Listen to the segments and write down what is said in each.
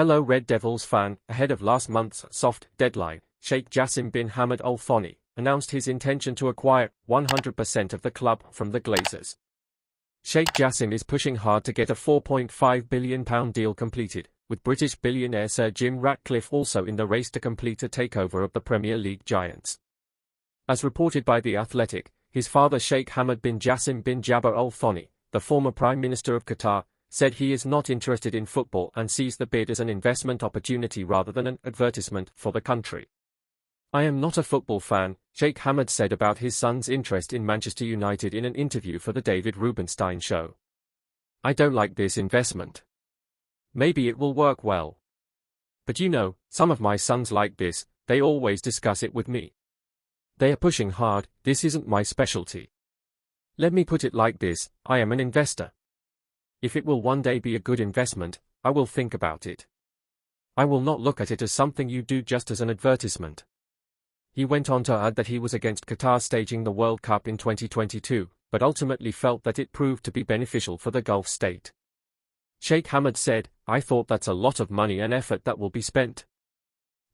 Hello Red Devils fan, ahead of last month's soft deadline, Sheikh Jassim bin Hamad Al Thani announced his intention to acquire 100% of the club from the Glazers. Sheikh Jassim is pushing hard to get a £4.5 billion deal completed, with British billionaire Sir Jim Ratcliffe also in the race to complete a takeover of the Premier League giants. As reported by The Athletic, his father Sheikh Hamad bin Jassim bin Jabbar Al Thani, the former Prime Minister of Qatar, said he is not interested in football and sees the bid as an investment opportunity rather than an advertisement for the country. I am not a football fan, Sheikh Hamad said about his son's interest in Manchester United in an interview for the David Rubenstein show. I don't like this investment. Maybe it will work well. But you know, some of my sons like this, they always discuss it with me. They are pushing hard, this isn't my specialty. Let me put it like this, I am an investor. If it will one day be a good investment, I will think about it. I will not look at it as something you do just as an advertisement. He went on to add that he was against Qatar staging the World Cup in 2022, but ultimately felt that it proved to be beneficial for the Gulf state. Sheikh Hamad said, I thought that's a lot of money and effort that will be spent.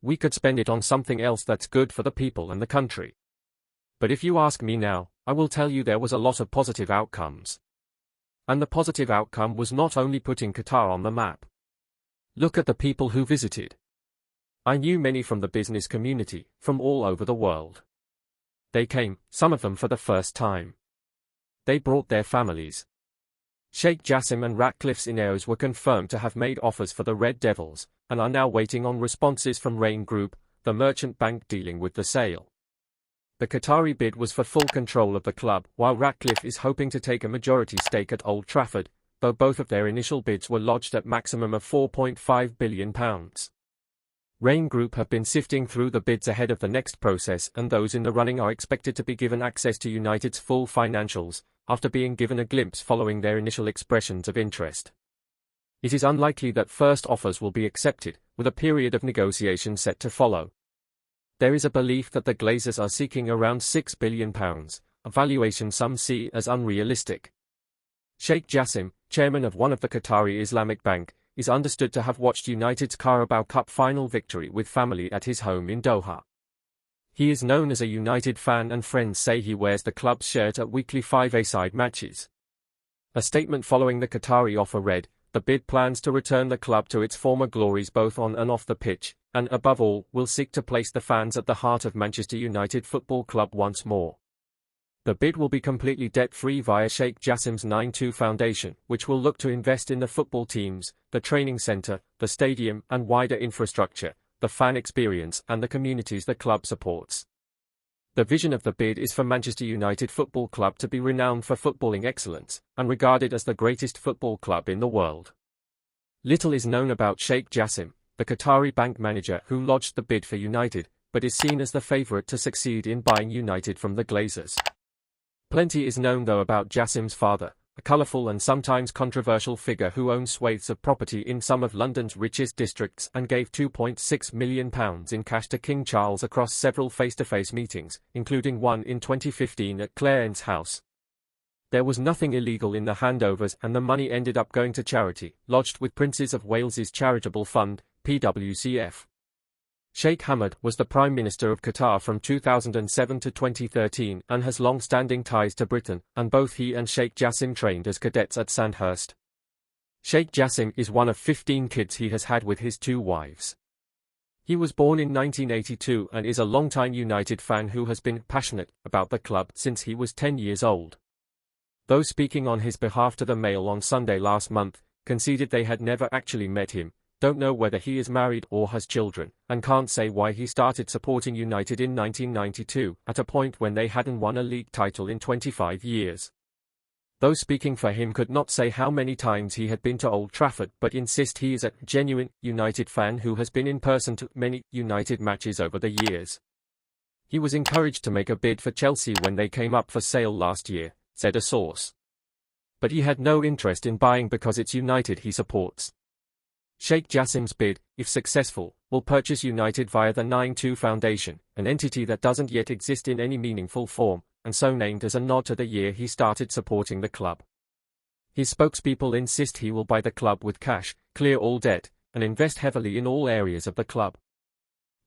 We could spend it on something else that's good for the people and the country. But if you ask me now, I will tell you there was a lot of positive outcomes. And the positive outcome was not only putting Qatar on the map. Look at the people who visited. I knew many from the business community, from all over the world. They came, some of them for the first time. They brought their families. Sheikh Jassim and Ratcliffe's Ineos were confirmed to have made offers for the Red Devils, and are now waiting on responses from Rain Group, the merchant bank dealing with the sale. The Qatari bid was for full control of the club, while Ratcliffe is hoping to take a majority stake at Old Trafford, though both of their initial bids were lodged at maximum of £4.5 billion. Rain Group have been sifting through the bids ahead of the next process, and those in the running are expected to be given access to United's full financials, after being given a glimpse following their initial expressions of interest. It is unlikely that first offers will be accepted, with a period of negotiation set to follow. There is a belief that the Glazers are seeking around £6 billion, a valuation some see as unrealistic. Sheikh Jassim, chairman of one of the Qatari Islamic Bank, is understood to have watched United's Carabao Cup final victory with family at his home in Doha. He is known as a United fan and friends say he wears the club's shirt at weekly 5A-side matches. A statement following the Qatari offer read, the bid plans to return the club to its former glories both on and off the pitch, and above all, will seek to place the fans at the heart of Manchester United Football Club once more. The bid will be completely debt-free via Sheikh Jassim's 9-2 Foundation, which will look to invest in the football teams, the training centre, the stadium and wider infrastructure, the fan experience and the communities the club supports. The vision of the bid is for Manchester United Football Club to be renowned for footballing excellence, and regarded as the greatest football club in the world. Little is known about Sheikh Jassim, the Qatari bank manager who lodged the bid for United, but is seen as the favourite to succeed in buying United from the Glazers. Plenty is known though about Jassim's father, a colourful and sometimes controversial figure who owns swathes of property in some of London's richest districts and gave £2.6 million in cash to King Charles across several face-to-face meetings, including one in 2015 at Clarence House. There was nothing illegal in the handovers and the money ended up going to charity, lodged with Princes of Wales's charitable fund, PWCF. Sheikh Hamad was the Prime Minister of Qatar from 2007 to 2013 and has long-standing ties to Britain, and both he and Sheikh Jassim trained as cadets at Sandhurst. Sheikh Jassim is one of 15 kids he has had with his 2 wives. He was born in 1982 and is a long-time United fan who has been passionate about the club since he was 10 years old. Those speaking on his behalf to the Mail on Sunday last month, conceded they had never actually met him, don't know whether he is married or has children, and can't say why he started supporting United in 1992, at a point when they hadn't won a league title in 25 years. Those speaking for him could not say how many times he had been to Old Trafford but insist he is a genuine United fan who has been in person to many United matches over the years. He was encouraged to make a bid for Chelsea when they came up for sale last year, said a source. But he had no interest in buying because it's United he supports. Sheikh Jassim's bid, if successful, will purchase United via the 9-2 Foundation, an entity that doesn't yet exist in any meaningful form, and so named as a nod to the year he started supporting the club. His spokespeople insist he will buy the club with cash, clear all debt, and invest heavily in all areas of the club.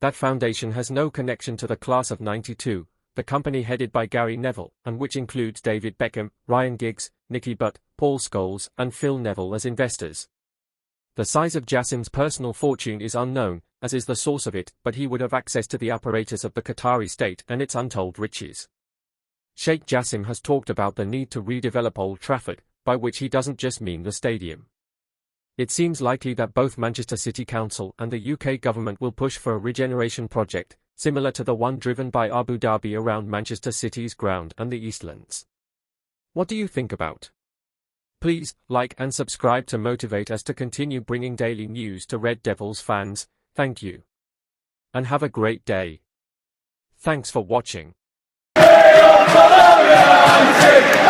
That foundation has no connection to the class of '92, the company headed by Gary Neville, and which includes David Beckham, Ryan Giggs, Nicky Butt, Paul Scholes, and Phil Neville as investors. The size of Jassim's personal fortune is unknown, as is the source of it, but he would have access to the apparatus of the Qatari state and its untold riches. Sheikh Jassim has talked about the need to redevelop Old Trafford, by which he doesn't just mean the stadium. It seems likely that both Manchester City Council and the UK government will push for a regeneration project, similar to the one driven by Abu Dhabi around Manchester City's ground and the Eastlands. What do you think about? Please, like and subscribe to motivate us to continue bringing daily news to Red Devils fans. Thank you. And have a great day. Thanks for watching.